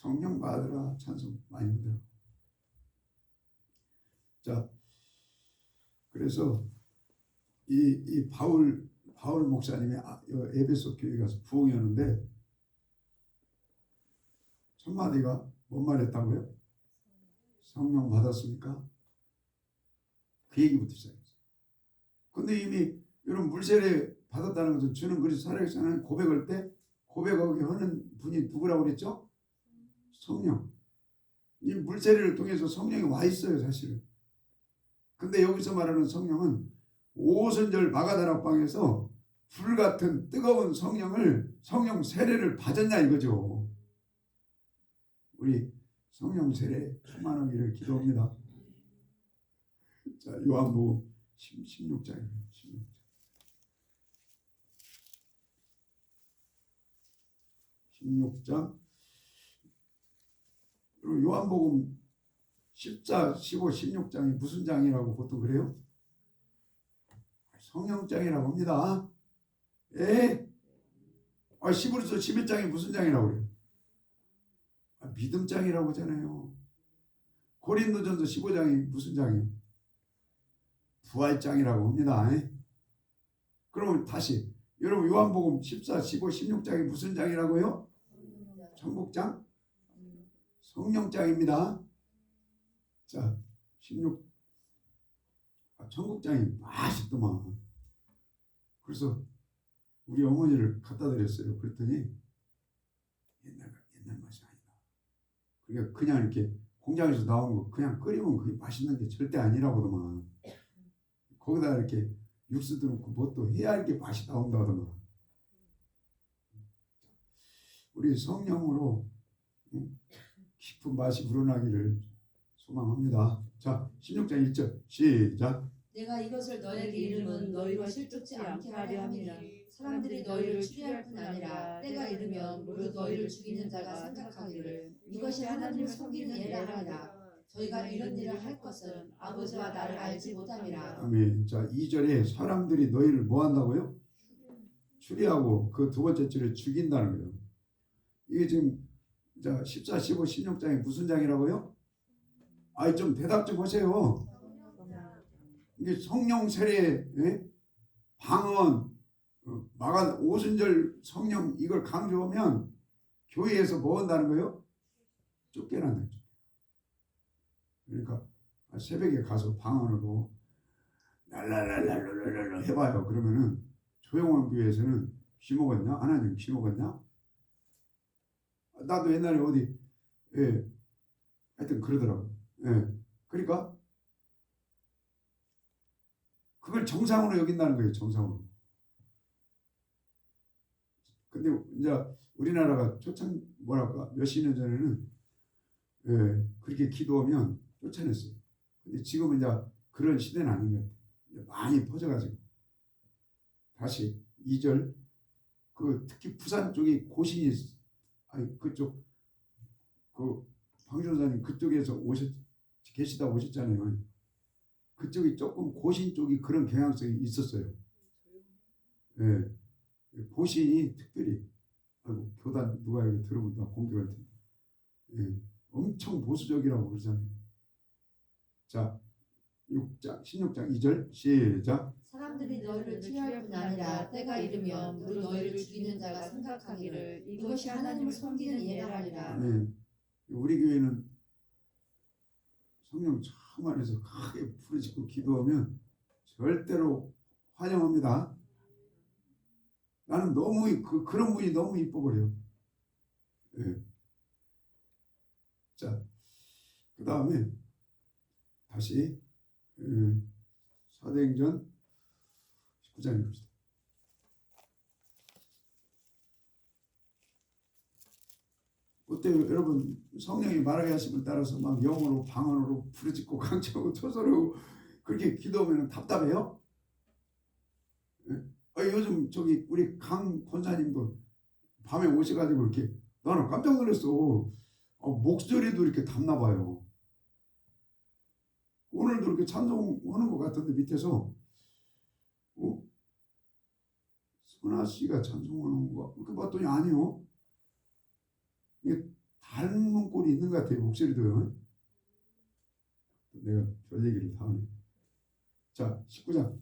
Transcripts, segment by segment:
성령 받으라 찬송 많이 하더라고. 자, 그래서 이 바울 목사님이 에베소 교회 가서 부흥하는데 첫 마디가 뭔 말했다고요? 성령 받았습니까? 그 얘기부터 시작했어요. 근데 이미 이런 물세례 받았다는 것은 주는 그리스도 살아계시다는 고백할 때 고백하게 하는 분이 누구라고 그랬죠? 성령. 이 물세례를 통해서 성령이 와 있어요, 사실은. 근데 여기서 말하는 성령은 오순절 마가다락방에서 불같은 뜨거운 성령 세례를 받았냐 이거죠. 우리 성령 세례 충만하기를 기도합니다. 자, 요한복음 16장입니다. 16장. 그리고 요한복음 14, 15, 16장이 무슨 장이라고 보통 그래요? 성령장이라고 합니다. 예? 10으로서 11장이 무슨 장이라고 그래요? 믿음장이라고 하잖아요. 고린도전서 15장이 무슨 장이에요? 부활장이라고 합니다. 그러면 다시 여러분 요한복음 14, 15, 16장이 무슨 장이라고요? 천국장? 성령장입니다. 자, 16 천국장이 맛있더만. 그래서 우리 어머니를 갖다 드렸어요. 그랬더니 옛날 맛이 아니다. 그러니까 그냥 이렇게 공장에서 나온 거 그냥 끓이면 그게 맛있는 게 절대 아니라고더만. 거기다 이렇게 육수 넣고 뭣도 해야 이렇게 맛이 나온다 하더만. 우리 성령으로 깊은 맛이 우러나기를 소망합니다. 자, 16장 1절 시작. 내가 이것을 너에게 이름은 너희로 실족지 않게 하려 함이라. 사람들이 너희를 추리할 뿐 아니라 때가 이르면 무릇 너희를 죽이는 자가 생각하기를 이것이 하나님을 섬기는 예라 하리라. 저희가 이런 일을 할 것은 아버지와 나를 알지 못함이라. 아멘. 자, 2절에 사람들이 너희를 뭐 한다고요? 추리하고 그 두 번째 줄에 죽인다는 거예요. 이게 지금 자 14, 15, 16장이 무슨 장이라고요? 좀 대답 좀 하세요. 이게 성령 세례, 방언, 마가 오순절 성령 이걸 강조하면 교회에서 뭐 한다는 거예요? 쫓겨난다. 그러니까 새벽에 가서 방언으로 랄랄랄랄랄랄 해봐요. 그러면은 조용한 교회에서는 귀 먹었냐? 하나님 귀 먹었냐? 나도 옛날에 어디 하여튼 그러더라고. 그러니까 그걸 정상으로 여긴다는 거예요. 정상으로. 근데 이제 우리나라가 뭐랄까 몇십 년 전에는 그렇게 기도하면 쫓아냈어요. 근데 지금은 이제 그런 시대는 아닌 것 같아요. 많이 퍼져가지고. 다시 2절 특히 부산 쪽이 고신이 그쪽 방전사님 그쪽에서 계시다 오셨잖아요. 그쪽이 조금 고신 쪽이 그런 경향성이 있었어요. 고신이 특별히 교단 누가 이거 들으면 다 공격할 텐데 엄청 보수적이라고 그러잖아요. 자, 16장 2절 시작. 사람들이 너희를 추리할 뿐 아니라 때가 이르면 무릇 너희를 죽이는 자가 생각하기를 이것이 하나님을 섬기는 예라 하리라. 우리 교회는 성령 참 안에서 크게 부르짖고 기도하면 절대로 환영합니다. 나는 너무 그런 분이 너무 이뻐버려요. 자, 그 다음에 다시 사도행전 19장 읽읍시다. 어때요? 여러분 성령이 말하게 하심을 따라서 막 영어로 방언으로 부르짖고 강조하고 토설하고 그렇게 기도하면 답답해요? 요즘 저기 우리 강 권사님도 밤에 오셔가지고 이렇게 나는 깜짝 놀랐어. 목소리도 이렇게 닿나 봐요. 오늘도 이렇게 찬송하는 것 같은데 밑에서 선아 씨가 찬송하는 거 그렇게 봤더니 아니요. 이게 닮은 있는 것 같아요. 목소리도요. 내가 별 얘기를 다 하네. 자, 19장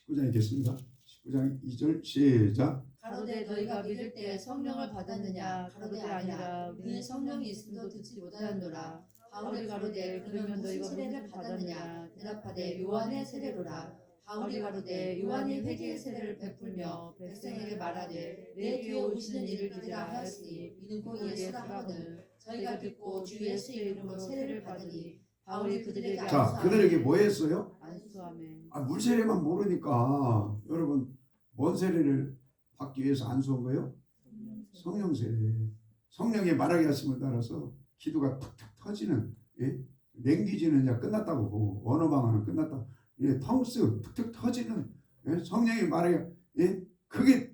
읽겠습니다. 19장 2절 시작. 가로되 너희가 믿을 때 성령을 받았느냐? 가로되 아니라 우리는 성령이 있음도 듣지 못하노라. 바울이 가로되 그러면 너희가 무슨 세례를 받았느냐? 대답하되 요한의 세례로라. 바울이 가로되 요한이 회개의 세례를 베풀며 백성에게 말하되 내 뒤에 오시는 이를 믿으라 하였으니 이는 곧 예수라 하거늘 저희가 듣고 주 예수의 이름으로 세례를 받으니 바울이 그들에게 자, 그들에게 뭐 했어요? 안수하매. 물세례만 모르니까 여러분 뭔 세례를 받기 위해서 안수한 거예요? 성령 세례. 성령의 말하게 하심을 따라서 기도가 툭툭 터지는, 예? 랭귀지는 이제 끝났다고 보고 언어 방언은 끝났다. 예, 텅스 툭툭 터지는, 예? 성령의 말하게, 예? 그게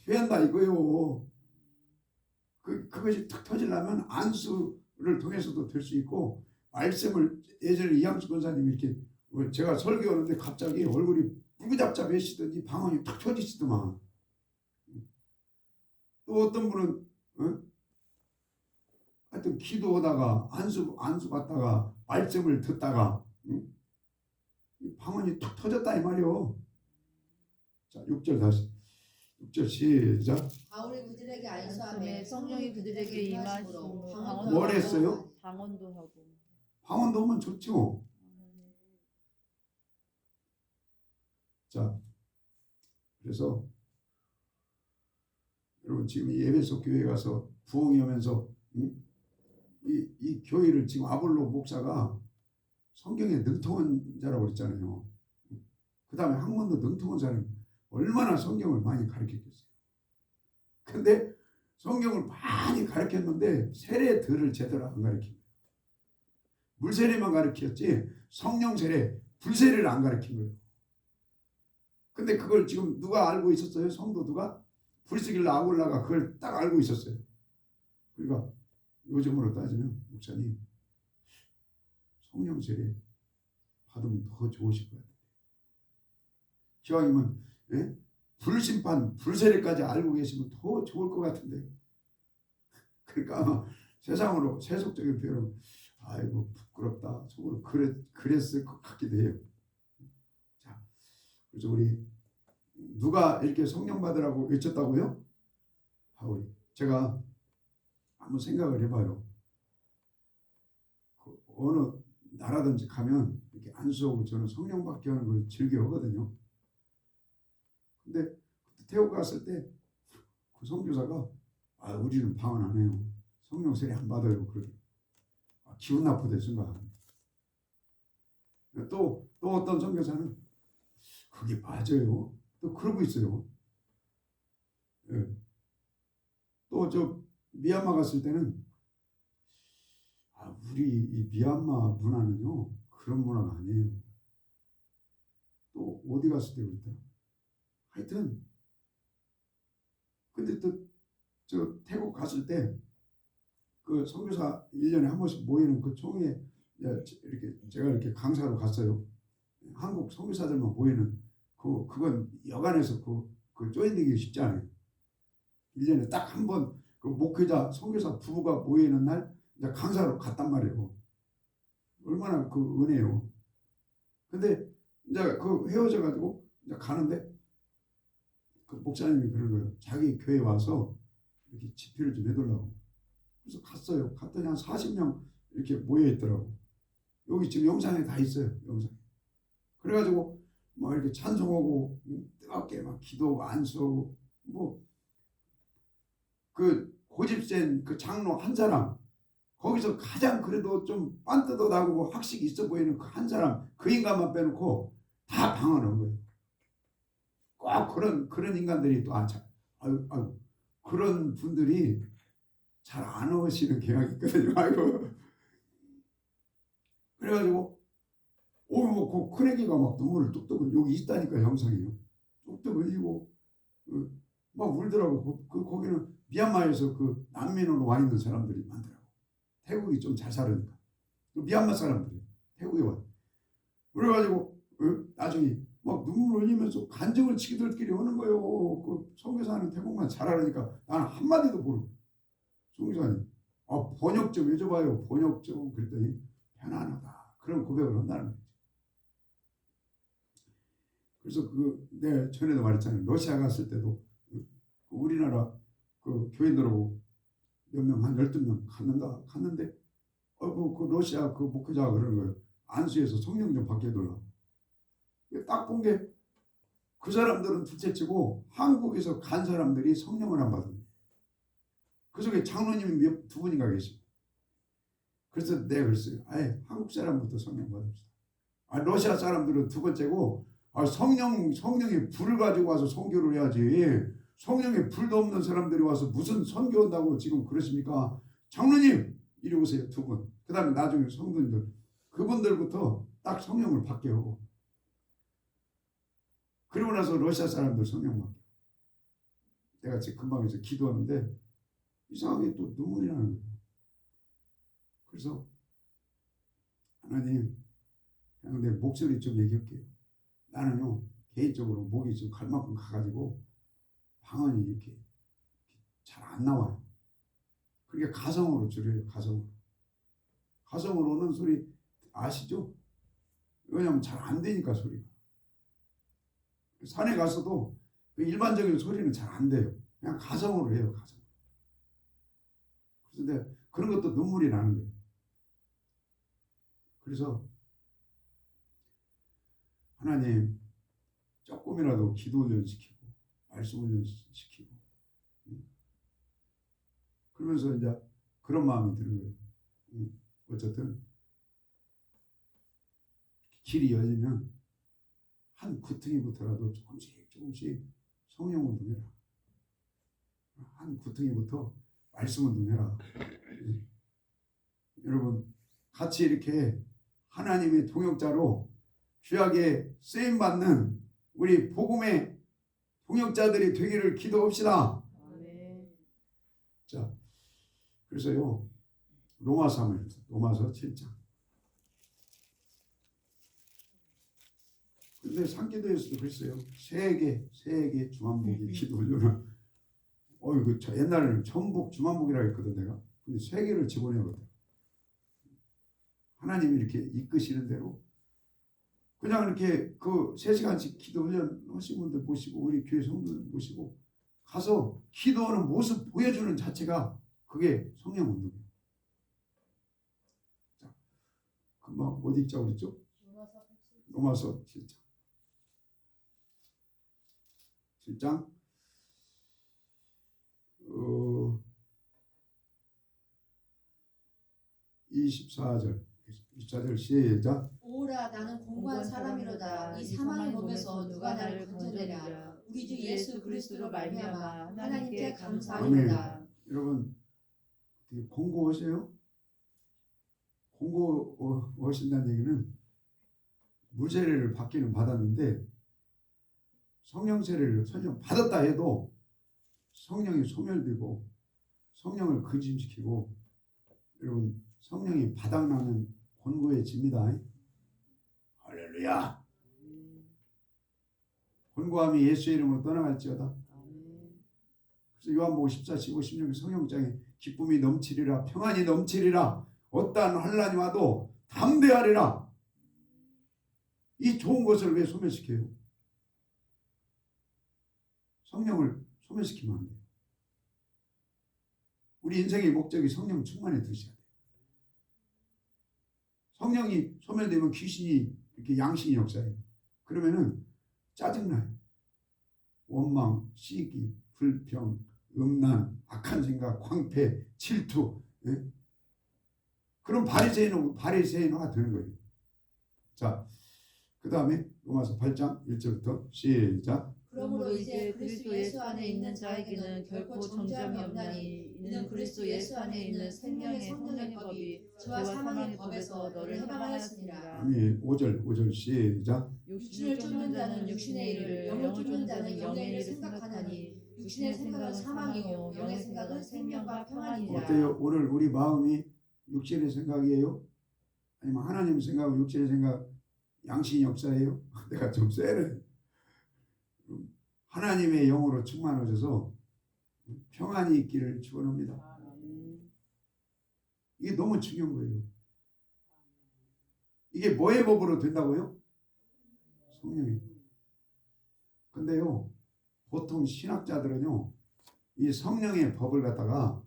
돼야 이거요. 그것이 툭 터지려면 안수를 통해서도 될 수 있고, 말씀을 예전에 이양수 권사님이 이렇게 제가 설교하는데 갑자기 얼굴이 붉잡잡해지더니 방언이 툭 터지시더만. 또 어떤 분은 하여튼 기도하다가 안수 받다가 말씀을 듣다가 방언이 툭 터졌다 이 말이요. 자, 6절 다시 6절 시작. 바울이 그들에게 안수하며 성령이 그들에게 임하심으로 방언도 뭘 했어요? 방언도 하고. 방언도 하면 좋죠. 자, 그래서 여러분 지금 이 에베소 교회 가서 부흥이 오면서 이 교회를 지금 아볼로 목사가 성경에 능통한 자라고 그랬잖아요. 그 다음에 학문도 능통한 사람이 얼마나 성경을 많이 가르쳤겠어요. 근데 성경을 많이 가르쳤는데 세례들을 제대로 안 가르친 거예요. 물세례만 가르쳤지 성령 세례, 불세례를 안 가르친 거예요. 근데 그걸 지금 누가 알고 있었어요? 성도들가? 브리스길라 아굴라가 그걸 딱 알고 있었어요. 그러니까 요즘으로 따지면 목사님 성령 세례 받으면 더 좋으실 것 같아요. 기왕이면, 예? 불심판, 불세례까지 알고 계시면 더 좋을 것 같은데. 그러니까 아마 세상으로 세속적인 표현은 아이고 부끄럽다 속으로 그랬을 것 같기도 해요. 자, 그래서 우리 누가 이렇게 성령 받으라고 외쳤다고요? 바울이. 제가 한번 생각을 해봐요. 그 어느 나라든지 가면 이렇게 안수하고 저는 성령 받게 하는 걸 즐겨 하거든요. 근데 그때 태국 갔을 때 그 선교사가 우리는 방언 안 해요. 성령 세례 안 받아요. 그러게. 기분 나쁘대 순간. 또 어떤 선교사는 그게 맞아요. 또 그러고 있어요. 예. 또 저 미얀마 갔을 때는 우리 이 미얀마 문화는요 그런 문화가 아니에요. 또 어디 갔을 때 그랬더라. 하여튼 근데 또 저 태국 갔을 때 그 선교사 1년에 한 번씩 모이는 그 총회 이렇게 제가 이렇게 강사로 갔어요. 한국 선교사들만 모이는 그건 여간해서 그 조인되기 쉽지 않아요. 1년에 딱 한 번 그 목회자 선교사 부부가 모이는 날 이제 강사로 갔단 말이에요. 얼마나 그 은혜요. 근데 이제 그 헤어져 가지고 이제 가는데 그 목사님이 그런 거예요. 자기 교회 와서 이렇게 집회를 좀 해달라고. 그래서 갔어요. 갔더니 한 40명 이렇게 모여 있더라고. 여기 지금 영상에 다 있어요. 영상. 그래가지고 뭐 이렇게 찬송하고 뜨겁게 막 기도하고 안수하고 뭐 그 고집센 그 장로 한 사람 거기서 가장 그래도 좀 빤뜯어 나고 학식이 있어 보이는 그 한 사람 그 인간만 빼놓고 다 방언한 거예요. 꼭 그런 인간들이 또 아유 그런 분들이 잘 안 오시는 경향이 있거든요. 아이고 그래가지고 뭐 그 큰애기가 막 눈물을 뚝뚝 여기 있다니까 영상이요. 뚝뚝 흘리고 막 울더라고. 거기는 미얀마에서 그 난민으로 와 있는 사람들이 많더라고. 태국이 좀 잘 살으니까. 미얀마 사람들이 태국에 와. 그래가지고 나중에 막 눈물 흘리면서 간증을 지들끼리 하는 거예요. 그 선교사는 태국만 잘하니까 나는 한마디도 모르고 선교사님 번역 좀 해줘봐요. 번역 좀. 그랬더니 편안하다. 그런 고백을 한다는 거죠. 그래서 내가 전에도 말했잖아요. 러시아 갔을 때도 우리나라 그 교인들하고 몇 명, 한 12명 갔는데 그 러시아 그 목회자가 그러는 거예요. 안수에서 성령 좀 받게 해달라. 딱 본 게 그 사람들은 둘째치고 한국에서 간 사람들이 성령을 안 받은 거예요. 그 속에 장로님이 두 분인가 계시고. 그래서 내가 그랬어요. 아예 한국 사람부터 성령 받읍시다. 러시아 사람들은 두 번째고 성령의 불을 가지고 와서 선교를 해야지. 성령의 불도 없는 사람들이 와서 무슨 선교한다고 지금 그러십니까? 장로님 이리 오세요. 두 분. 그 다음에 나중에 성도님들 그분들부터 딱 성령을 받게 하고 그리고 나서 러시아 사람들 성령 받게. 내가 지금 금방에서 기도하는데 이상하게 또 눈물이 나는 거예요. 그래서 하나님 그냥 내 목소리 좀 얘기할게요. 나는요 개인적으로 목이 좀 갈 만큼 가가지고 방언이 이렇게 잘 안 나와요. 그게 가성으로 줄여요. 가성으로 오는 소리 아시죠? 왜냐하면 잘 안 되니까 소리가. 산에 가서도 일반적인 소리는 잘 안 돼요. 그냥 가성으로 해요. 가성. 그래서 내가 그런 것도 눈물이 나는 거예요. 그래서 하나님 조금이라도 기도 훈련시키고 말씀 훈련시키고 그러면서 이제 그런 마음이 드는 거예요. 어쨌든 길이 열리면 한 구퉁이부터라도 조금씩 성령 운동해라. 한 구퉁이부터 말씀 운동해라. 여러분 같이 이렇게 하나님의 동역자로 귀하게 쓰임받는 우리 복음의 동역자들이 되기를 기도합시다. 자, 그래서요 로마서 7장. 근데 상기도에서도 그랬어요. 세계 주만복이 기도훈련을. 저 옛날에는 전복 주만복이라고 했거든 내가. 근데 세 개를 집어내거든. 하나님이 이렇게 이끄시는 대로 그냥 이렇게 그 3시간씩 기도 훈련 하신 분들 모시고 우리 교회 성도들 모시고 가서 기도하는 모습 보여주는 자체가 그게 성령 운동이에요. 자, 금방 어디 읽자고 그랬죠? 로마서 7장. 7장 24절 시작. 오라 나는 공고한 사람이로다. 이 사망의 몸에서 누가 나를 건져내랴. 우리 주 예수 그리스도로 말미암아 하나님께 감사합니다. 여러분 어떻게 공고하세요? 공고하신다는 얘기는 물세례를 받기는 받았는데 성령 세례를 설령 받았다 해도 성령이 소멸되고 성령을 근심시키고 여러분 성령이 바닥나면 곤고해집니다. 할렐루야. 곤고함이 예수의 이름으로 떠나갈지어다. 그래서 요한복음 14, 15, 16 성령장에 기쁨이 넘치리라 평안이 넘치리라 어떠한 환난이 와도 담대하리라. 이 좋은 것을 왜 소멸시켜요? 성령을 소멸시키면 안 돼요. 우리 인생의 목적이 성령 충만에 드셔야 돼요. 성령이 소멸되면 귀신이 이렇게 양신이 역사해요. 그러면은 짜증나요. 원망, 시기, 불평, 음란, 악한 생각, 광패, 질투. 예? 그런 바리새인화가 되는 거예요. 자, 그 다음에 로마서 8장 1절부터 시작. 그러므로 이제 그리스도 예수 안에 있는 자에게는 결코 정죄함이 없나니 이는 그리스도 예수 안에 있는 생명의 성령의 법이 저와 사망의 법에서 너를 해방하였습니다. 아멘. 5절 시작. 육신을 쫓는 자는 육신의 일을 영을 쫓는 자는 영의 일을 생각하나니 육신의 생각은 사망이요 영의 생각은 생명과 평안이니라. 어때요? 오늘 우리 마음이 육신의 생각이에요? 아니면 하나님 생각은 육신의 생각 양신이 역사예요? 내가 좀 세네. 하나님의 영으로 충만하셔서 평안이 있기를 축원합니다. 이게 너무 중요한 거예요. 이게 뭐의 법으로 된다고요? 성령의. 근데요, 보통 신학자들은요, 이 성령의 법을 갖다가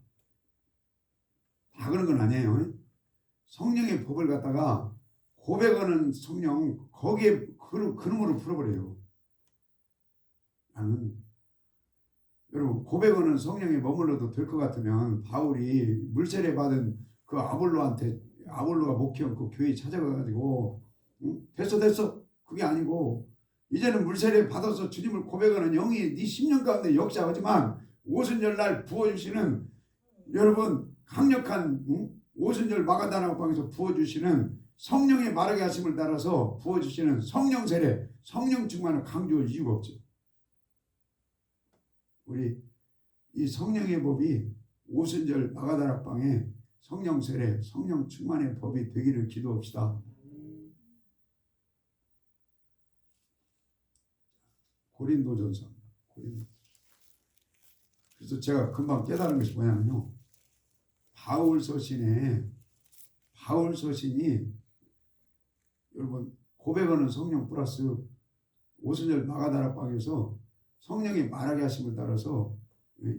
다 그런 건 아니에요. 성령의 법을 갖다가 고백하는 성령 거기에 그놈으로 풀어버려요. 나는 여러분 고백하는 성령에 머물러도 될 것 같으면 바울이 물세례 받은 그 아볼로가 목회한 그 교회 찾아가가지고 응? 됐어 그게 아니고 이제는 물세례 받아서 주님을 고백하는 영이 네 심령 가운데 역사하지만 오순절날 부어주시는 여러분 강력한 오순절 마가다락방에서 부어주시는 성령의 말하게 하심을 따라서 부어주시는 성령 세례 성령 충만을 강조할 이유가 없죠. 우리 이 성령의 법이 오순절 마가다락방에 성령 세례 성령 충만의 법이 되기를 기도합시다. 고린도전서. 그래서 제가 금방 깨달은 것이 뭐냐면요. 바울 서신이 여러분 고백하는 성령 플러스 오순절 마가다락방에서 성령이 말하게 하심을 따라서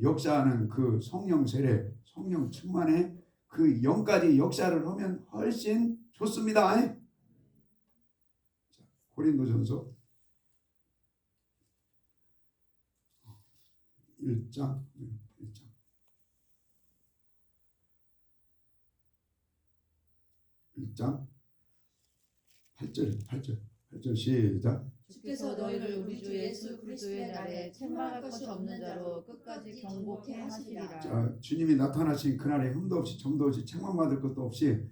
역사하는 그 성령 세례, 성령 충만의 그 영까지 역사를 하면 훨씬 좋습니다. 자, 고린도전서 1장 8절 시작. 주께서 너희를 우리 주 예수 그리스도의 날에 책망할 것이 없는 자로 끝까지 경고케 하시리라. 자, 주님이 나타나신 그날에 흠도 없이 점도 없이 책망받을 것도 없이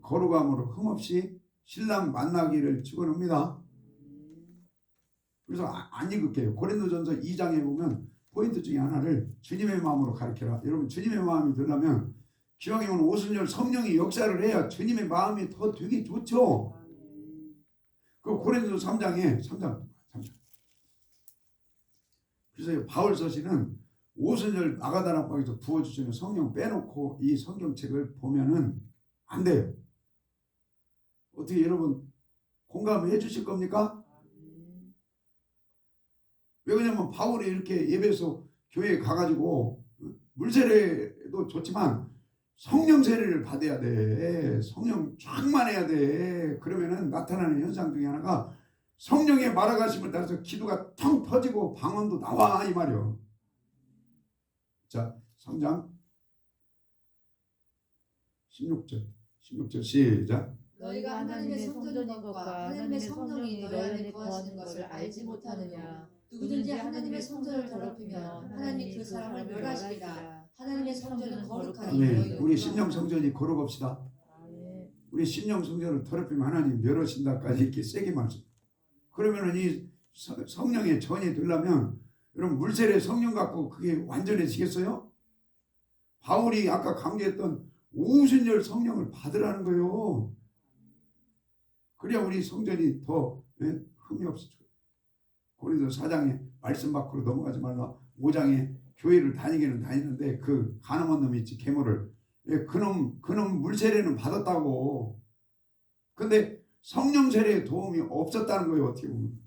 거룩함으로 흠없이 신랑 만나기를 축원합니다. 그래서 안 읽을게요. 고린도전서 2장에 보면 포인트 중에 하나를 주님의 마음으로 가르쳐라. 여러분 주님의 마음이 되려면 기왕이면 오순절 성령이 역사를 해야 주님의 마음이 더 되기 좋죠. 그 고린도서 3장. 그래서 바울 서신은 오순절 마가다락방에서 부어주시는 성령 빼놓고 이 성경책을 보면은 안 돼요. 어떻게 여러분 공감해 주실 겁니까? 왜 그러냐면 바울이 이렇게 예배소 교회에 가가지고 물세례도 좋지만 성령 세례를 받아야 돼. 성령 충만해야 돼. 그러면은 나타나는 현상 중에 하나가 성령의 말아가심을 따라서 기도가 텅 터지고 방언도 나와 이 말이요. 자, 3장 16절 시작. 너희가 하나님의 성전인 것과 하나님의 성령이 너희 안에 거하시는 것을 알지 못하느냐. 누구든지 하나님의 성전을 더럽히면 하나님이 그 사람을 멸하시리라. 하나님의 성전은 거룩하니 네, 우리 심령 성전이 거룩합시다. 우리 심령 성전을 더럽히면 하나님 멸하신다까지 이렇게 세게 말씀. 그러면은 이 성령의 전이 되려면 여러분 물세례 성령 갖고 그게 완전해지겠어요? 바울이 아까 강조했던 오순절 성령을 받으라는 거예요. 그래야 우리 성전이 더 흠이 없어. 고린도서 4장에 말씀 밖으로 넘어가지 말라. 5장에 교회를 다니기는 다니는데 그 간음한 놈이 있지 계모를 그놈 물세례는 받았다고. 근데 성령 세례의 도움이 없었다는 거예요. 어떻게 보면.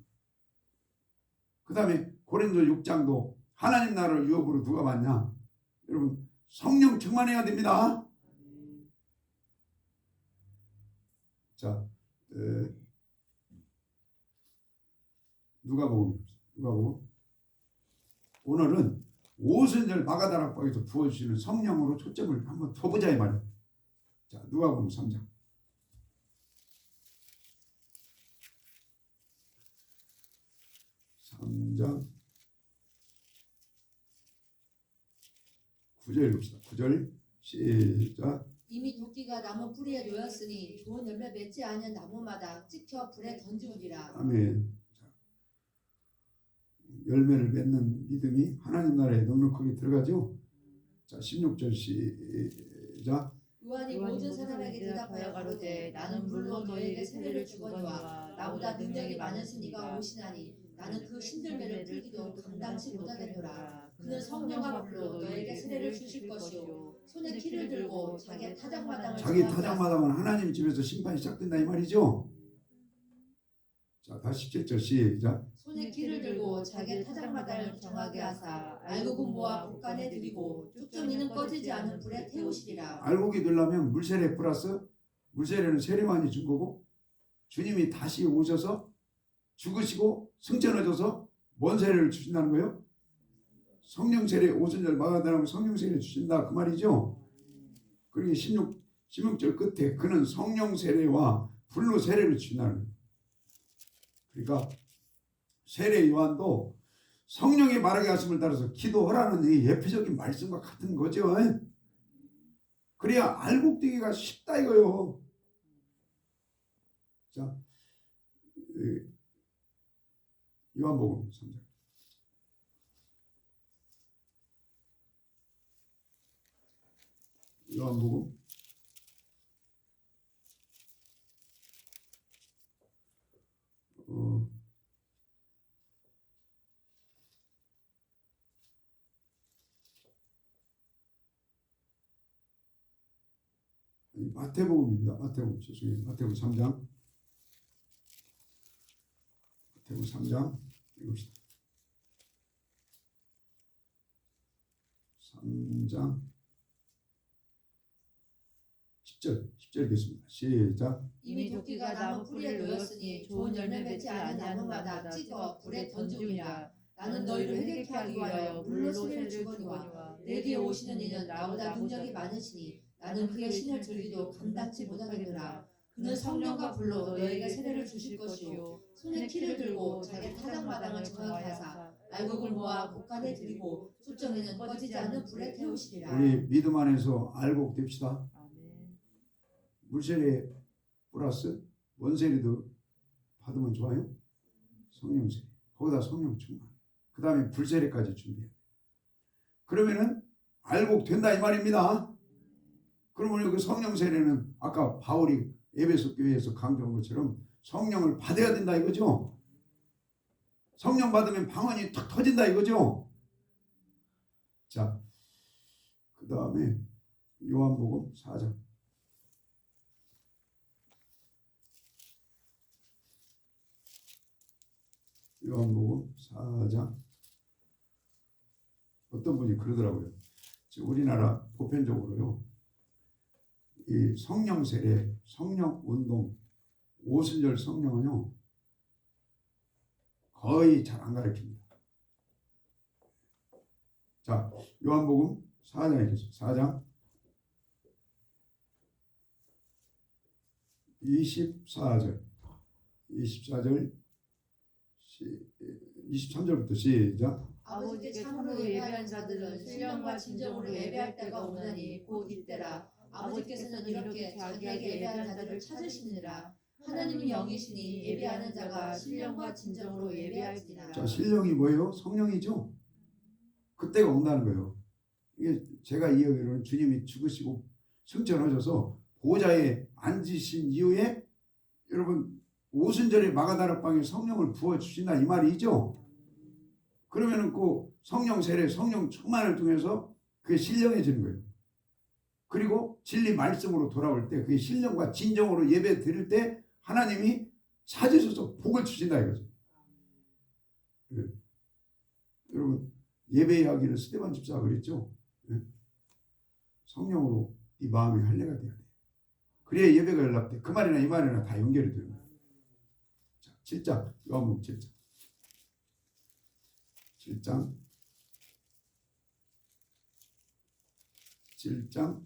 그 다음에 고린도 6장도 하나님 나라를 유업으로 누가 받냐. 여러분 성령 충만해야 됩니다. 자 누가복음 오늘은 오순절 마가다락방에서 부어주시는 성령으로 초점을 한번 둬보자 이 말이에요. 자 누가복음 3장 9절 봅시다. 9절 시작. 이미 도끼가 나무 뿌리에 놓였으니 좋은 열매 맺지 않은 나무마다 찍혀 불에 던지우리라. 아멘. 자, 열매를 맺는 믿음이 하나님 나라에 넉넉하게 들어가죠. 자 16절 시작. 요한이 모든 사람에게 대답하여 가로되 나는 물론 너희에게 세례를 주거니와 나보다 능력이 많으신 이가 오시나니 나는 그 신들매를 풀기도 감당치 못하겠노라. 그는 성령과 불로 너에게 세례를 주실 것이요 손에 키를 들고 자기 타작마당을 자기 타작마당은 하나님 집에서 심판이 시작된다 이 말이죠. 자, 다시 17절 시작. 손에 키를 들고 자기 타작마당을 정하게 하사 알곡은 모아 곡간에 들이고 쭉정이는 꺼지지 않은 불에 태우시리라. 알곡이 되려면 물세례 플러스 물세례는 세례만이 준 거고 주님이 다시 오셔서 죽으시고 승천 하셔서 뭔 세례를 주신다는 거예요? 성령 세례 오순절 마가다라면 성령 세례 주신다 그 말이죠. 그리고 16절 끝에 그는 성령 세례와 불로 세례를 주신다는 거예요. 그러니까 세례 요한도 성령의 말하게 하심을 따라서 기도하라는 이 예표적인 말씀과 같은 거죠. 그래야 알곡되기가 쉽다 이거요. 자, 요한복음 3장. 요한복음 3장. 마태복음 3장 읽읍시다. 3장 10절 읽겠습니다. 시작. 이미 도끼가 나무 뿌리에 놓였으니 좋은 열매 맺지 않은 나무마다 찢어 불에 던지리라. 나는 너희를 회개케 하기 위하여 물로 세례를 주거니와 내 뒤에 오시는 이는 나보다 능력이 많으시니 나는 그의 신을 들기도 감당치 못하겠노라. 그는 성령과 불로 너에게 세례를 주실 것이요 손에 키를 들고 자기 타작마당을 정하게 하사 알곡을 모아 곡간에 들이고 숫정에는 꺼지지 않는 불에 태우시리라. 우리 믿음 안에서 알곡 됩시다. 물세례 플러스 원세례도 받으면 좋아요. 성령세례 거기다 성령 충만 그 다음에 불세례까지 준비해요. 그러면은 알곡 된다 이 말입니다. 그러면 그 성령세례는 아까 바울이 에베소 교회에서 강조한 것처럼 성령을 받아야 된다 이거죠. 성령 받으면 방언이 탁 터진다 이거죠. 자, 그 다음에 요한복음 4장. 요한복음 4장. 어떤 분이 그러더라고요. 지금 우리나라 보편적으로요. 이 성령 세례, 성령 운동, 오순절 성령은요. 거의 잘 안 가르칩니다. 자, 요한복음 4장에 계세요. 4장 24절 23절부터 시작. 아버지께 참으로 예배한 자들은 신령과 진정으로 예배할 때가 오나니 곧 이때라. 아버지께서는 이렇게 자기에게 예배한 자들을 찾으시느니라. 하나님이 영이시니 예배하는 자가 신령과 진정으로 예배할지니라. 자, 신령이 뭐예요? 성령이죠. 그때가 온다는 거예요. 이게 제가 이야기로는 주님이 죽으시고 승천하셔서 보좌에 앉으신 이후에 여러분 오순절에 마가다락방에 성령을 부어주신다 이 말이죠. 그러면은 그 성령 세례, 성령 충만을 통해서 그게 신령해지는 거예요. 그리고 진리 말씀으로 돌아올 때 그게 신령과 진정으로 예배 드릴 때 하나님이 찾으셔서 복을 주신다 이거죠. 네. 여러분 예배하기를 스데반 집사가 그랬죠. 네. 성령으로 네 마음이 할례가 돼야 돼. 그래야 예배가 연락돼. 그 말이나 이 말이나 다 연결이 되는 거예요. 자, 7장 요한복음 7장 7장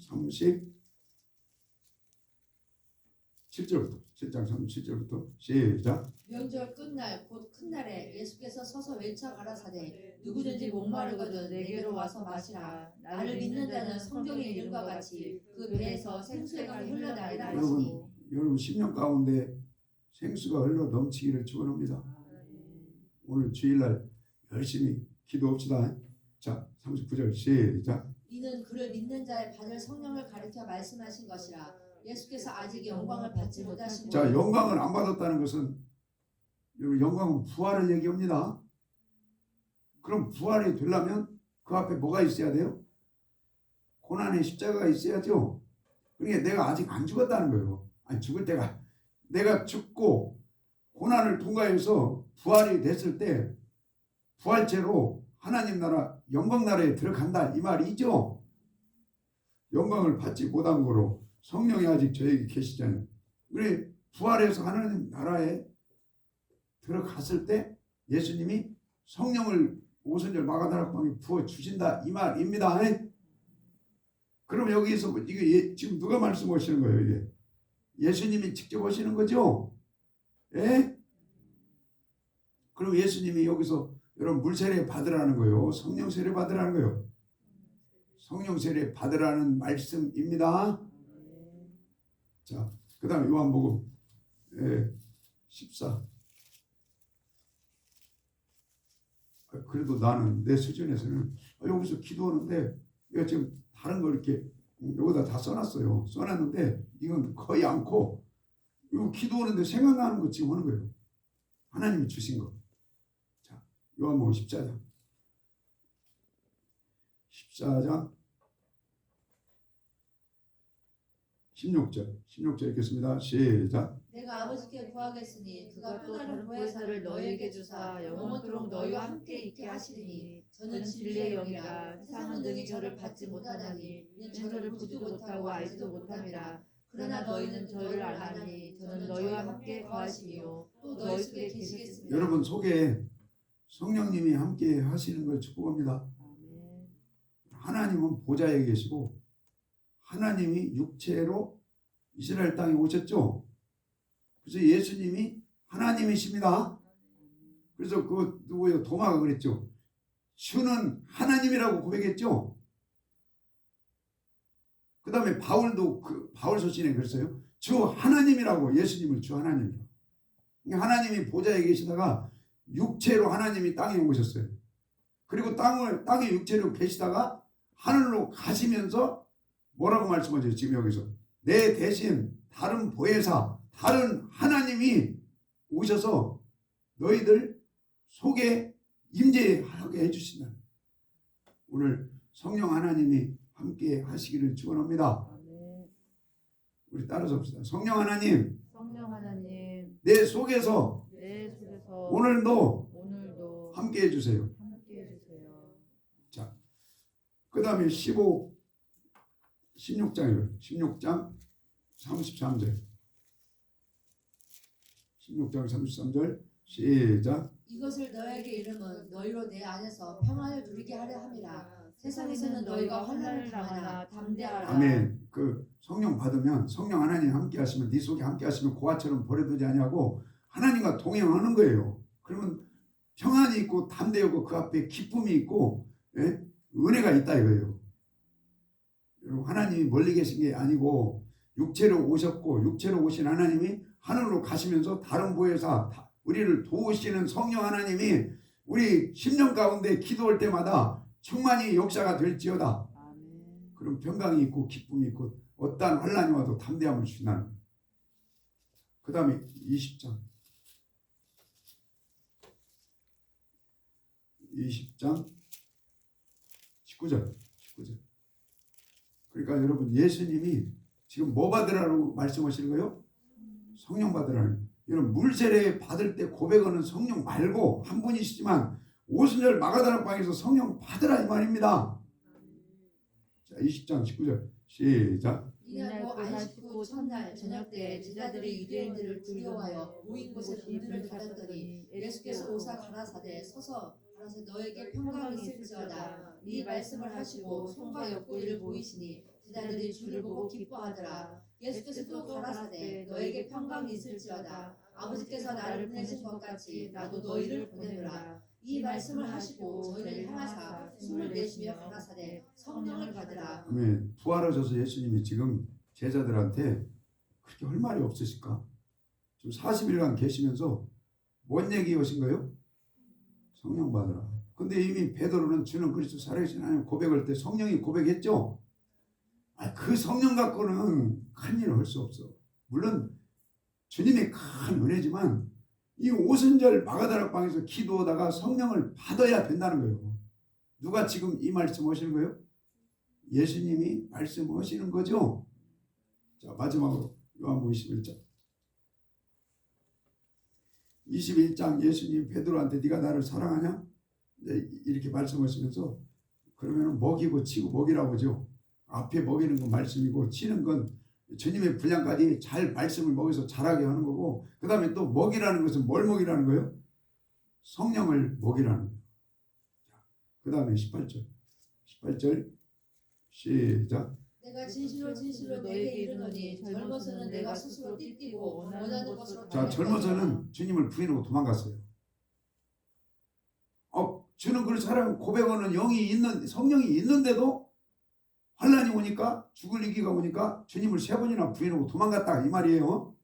37절부터 시작. 명절 끝날 곧 큰 날에 예수께서 서서 외쳐 가라사대 누구든지 목마르거든 내게로 와서 마시라. 나를 믿는 자는 성경의 이름과 같이 그 배에서 생수의 강이 흘러나리라 하시니. 여러분 10년 가운데 생수가 흘러 넘치기를 축원합니다. 오늘 주일날 열심히 기도합시다. 자, 39절 시작. 이는 그를 믿는 자의 받을 성령을 가리켜 말씀하신 것이라. 예수께서 아직 영광을 받지 못하신 자, 영광을 안 받았다는 것은 영광은 부활을 얘기합니다. 그럼 부활이 되려면 그 앞에 뭐가 있어야 돼요? 고난의 십자가가 있어야죠. 그러니까 내가 아직 안 죽었다는 거예요. 아니 죽을 때가 내가 죽고 고난을 통과해서 부활이 됐을 때 부활체로 하나님 나라 영광 나라에 들어간다 이 말이죠. 영광을 받지 못한 거로 성령이 아직 저에게 계시잖아요. 그래 부활해서 하나님 나라에 들어갔을 때 예수님이 성령을 오순절 마가다락방에 부어 주신다 이 말입니다. 그럼 여기서 이게 지금 누가 말씀하시는 거예요? 이게 예수님이 직접 하시는 거죠? 예? 그럼 예수님이 여기서 여러분 물 세례 받으라는 거예요? 성령 세례 받으라는 거예요? 성령 세례 받으라는 말씀입니다. 자, 그 다음에 요한복음 14. 그래도 나는 내 수준에서는 여기서 기도하는데 내가 지금 다른 거 이렇게 여기다 다 써놨어요. 써놨는데 이건 거의 않고 이거 기도하는데 생각나는 거 지금 하는 거예요. 하나님이 주신 거. 자, 요한복음 14장 16절 읽겠습니다. 시작. 내가 아버지께 구하겠으니 그가 또 다른 보혜사를 너희에게 주사 영원토록 너희와 함께 있게 하시리니 저는 진리의 영이라 세상은 능히 저를 받지 못하나니 이는 저를 보지도 못하고 알지도 못함이라. 그러나 너희는 저를 아나니 저는 너희와 함께 거하시며 또 너희 속에 계시겠습니다. 여러분 속에 성령님이 함께 하시는 걸 축복합니다. 하나님은 보좌에 계시고 하나님이 육체로 이스라엘 땅에 오셨죠. 그래서 예수님이 하나님이십니다. 그래서 그 누구요? 도마가 그랬죠. 주는 하나님이라고 고백했죠. 그 다음에 바울도 바울 서신에 그랬어요. 주 하나님이라고, 예수님을 주 하나님이라고. 그러니까 하나님이 보좌에 계시다가 육체로 하나님이 땅에 오셨어요. 그리고 땅에 육체로 계시다가 하늘로 가시면서 뭐라고 말씀하세요? 지금 여기서 내 대신 다른 보혜사, 다른 하나님이 오셔서 너희들 속에 임재하게 해주신다. 오늘 성령 하나님이 함께 하시기를 축원합니다. 우리 따라서 봅시다. 성령 하나님, 내 속에서 오늘도 함께 해주세요. 자, 그 다음에 16장이에요. 16장 33절. 16장 33절 시작. 이것을 너에게 이름은 너희로 내 안에서 평안을 누리게 하려 함이라. 세상에서는 너희가 환난을 당하나 담대하라. 아멘. 그 성령 받으면 성령 하나님 함께 하시면 네 속에 함께 하시면 고아처럼 버려두지 아니하고 하나님과 동행하는 거예요. 그러면 평안이 있고 담대하고 그 앞에 기쁨이 있고 은혜가 있다 이거예요. 여러분 하나님이 멀리 계신 게 아니고 육체로 오셨고 육체로 오신 하나님이 하늘로 가시면서 다른 보혜사 우리를 도우시는 성령 하나님이 우리 10년 가운데 기도할 때마다 충만히 역사가 될지어다. 그럼 평강이 있고 기쁨이 있고 어떠한 환난이 와도 담대함을 주시나는. 그 다음에 20장 19절 그러니까 여러분 예수님이 지금 뭐 받으라고 말씀하시는 거예요? 성령 받으라는. 여러분 물세례 받을 때 고백하는 성령 말고 한 분이시지만 오순절 마가다락방에서 성령 받으라 이 말입니다. 자 20장 19절 시작. 이날 곧 안식구 첫날 저녁 때 제자들이 유대인들을 두려워하여 모인 곳에 문들을 닫았더니 예수께서 오사 가라사대 서서 너에게 평강이 있을지어다. 이 말씀을 하시고 손과 옆구리를 보이시니 제자들이 주를 보고 기뻐하더라. 예수께서 또 가라사대 너에게 평강이 있을지어다. 아버지께서 나를 보내신 것 같이 나도 너희를 보내노라. 이 말씀을 하시고 저희를 향하사 숨을 내쉬며 가라사대 성령을 받으라. 아멘. 부활하셔서 예수님이 지금 제자들한테 그렇게 할 말이 없으실까? 지금 40일간 계시면서 뭔 얘기 하신 거예요? 성령 받으라. 근데 이미 베드로는 주는 그리스도 살아계신 하나님 고백할 때 성령이 고백했죠. 그 성령 갖고는 큰 일을 할 수 없어. 물론 주님의 큰 은혜지만 이 오순절 마가다락방에서 기도하다가 성령을 받아야 된다는 거예요. 누가 지금 이 말씀 하시는 거예요? 예수님이 말씀하시는 거죠. 자, 마지막으로 요한복음 21장 21장 예수님 베드로한테 네가 나를 사랑하냐? 이렇게 말씀하시면서 그러면 먹이고 치고 먹이라고 하죠. 앞에 먹이는 건 말씀이고 치는 건 주님의 분량까지 잘 말씀을 먹여서 자라게 하는 거고, 그 다음에 또 먹이라는 것은 뭘 먹이라는 거예요? 성령을 먹이라는 거예요. 그 다음에 18절 시작. 내가 진실로 진실로 너에게 이르노니 젊어서는 내가 스스로 띠띠고 원하는 것으로 자, 젊어서는 주님을 부인하고 도망갔어요. 주는 그렇지 않으면 고백하는 영이 있는, 성령이 있는데도 환란이 오니까, 죽을 위기가 오니까 주님을 3번이나 부인하고 도망갔다 이 말이에요.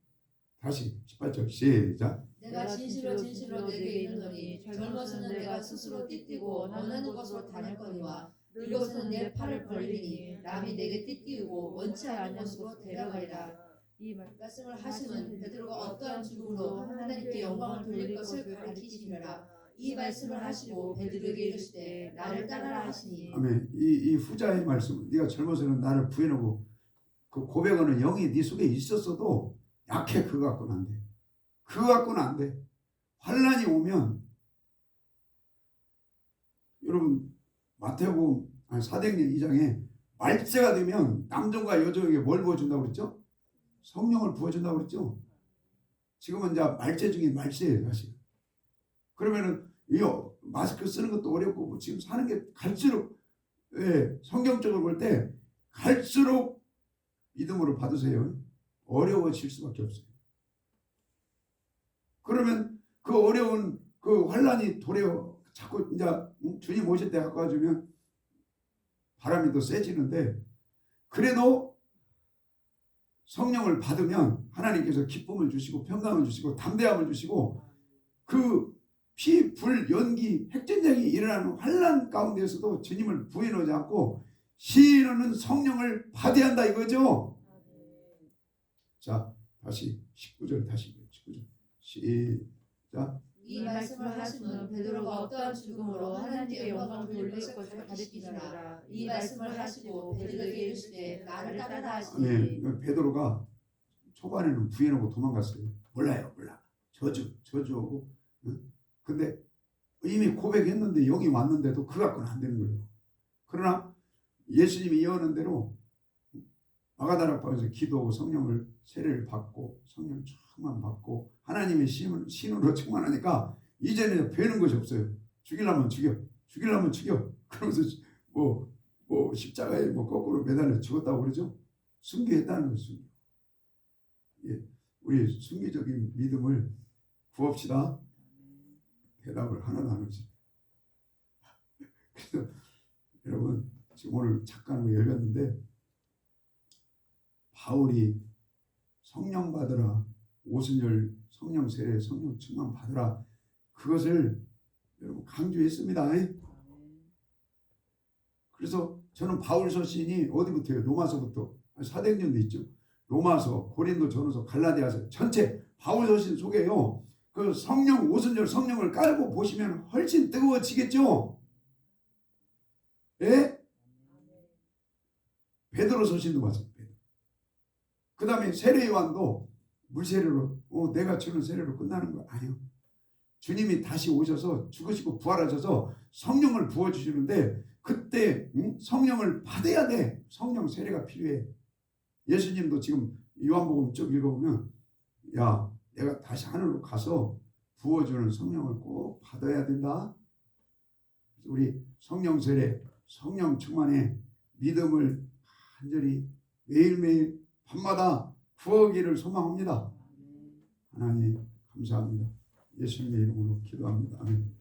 다시 18절 시작. 내가 진실로 진실로 너에게 이르노니 젊어서는 내가 스스로 띠띠고 원하는 것으로 다녔거니와 늙어서는 내 팔을 벌리니 남이 내게 띠띠우고 원치 않는 곳으로 데려가리라. 이 말씀을 하시는 베드로가 어떠한 죽음으로 하나님께 영광을 돌릴 것을 가리키시니라. 이 말씀을 하시고 베드로에게 이르시되 나를 따르라 하시니. 아멘. 이 후자의 말씀, 네가 젊어서는 나를 부인하고 그 고백하는 영이 네 속에 있었어도 약해. 그거 갖고는 안 돼. 그거 갖고는 안 돼. 환란이 오면, 여러분 마태복음 사도행전 2장에 말세가 되면 남종과 여종에게 뭘 부어준다고 그랬죠? 성령을 부어준다고 그랬죠? 지금은 이제 말세 중에 말세예요 사실. 그러면은 이 마스크 쓰는 것도 어렵고 지금 사는 게 갈수록, 성경적으로 볼 때 갈수록 믿음으로 받으세요. 어려워질 수밖에 없어요. 그러면 그 어려운 그 환란이 도래어 자꾸 이제 주님 오실 때 가까워지면 바람이 더 세지는데, 그래도 성령을 받으면 하나님께서 기쁨을 주시고 평강을 주시고 담대함을 주시고, 그 피, 불, 연기, 핵전쟁이 일어나는 환란 가운데서도 주님을 부인하지 않고 시인하는 성령을 받아야 한다 이거죠. 자, 다시 19절 다시 19절 시작. 이 말씀을 하시는 베드로가 어떠한 죽음으로 하나님께 영광을 돌릴 것을 가리키시니라. 이 말씀을 하시고 베드로에게 이르시되 나를 따르라 하시니. 네, 베드로가 초반에는 부인하고 도망갔어요. 몰라 저주하고. 근데 이미 고백했는데 영이 왔는데도 그 갖고는 안 되는 거예요. 그러나 예수님이 예언한 대로 마가다락방에서 기도하고 성령을 세례를 받고 성령 충만 받고 하나님의 신으로 충만하니까 이제는 배는 것이 없어요. 죽이려면 죽여 그러면서 뭐 십자가에 거꾸로 매달려 죽었다고 그러죠. 순교했다는 거죠. 예, 우리 순교적인 믿음을 구합시다. 대답을 하나도 안 하지. 그래서 여러분 지금 오늘 작가를 열렸는데, 바울이 성령 받으라, 오순절 성령 세례 성령 충만 받으라, 그것을 여러분 강조했습니다. 그래서 저는 바울 서신이 어디부터요? 로마서부터, 사도행전도 있죠. 로마서, 고린도 전후서, 갈라디아서 전체 바울 서신 속에요. 그 성령 오순절 성령을 깔고 보시면 훨씬 뜨거워지겠죠. 예? 베드로 서신도 마찬가지. 그 다음에 세례 요한도 물세례로 내가 주는 세례로 끝나는 거 아니요. 주님이 다시 오셔서 죽으시고 부활하셔서 성령을 부어주시는데 그때 성령을 받아야 돼. 성령 세례가 필요해. 예수님도 지금 요한복음 쭉 읽어보면 야 내가 다시 하늘로 가서 부어주는 성령을 꼭 받아야 된다. 우리 성령 세례, 성령 충만의 믿음을 간절히 매일매일 밤마다 구하기를 소망합니다. 하나님 감사합니다. 예수님의 이름으로 기도합니다. 아멘.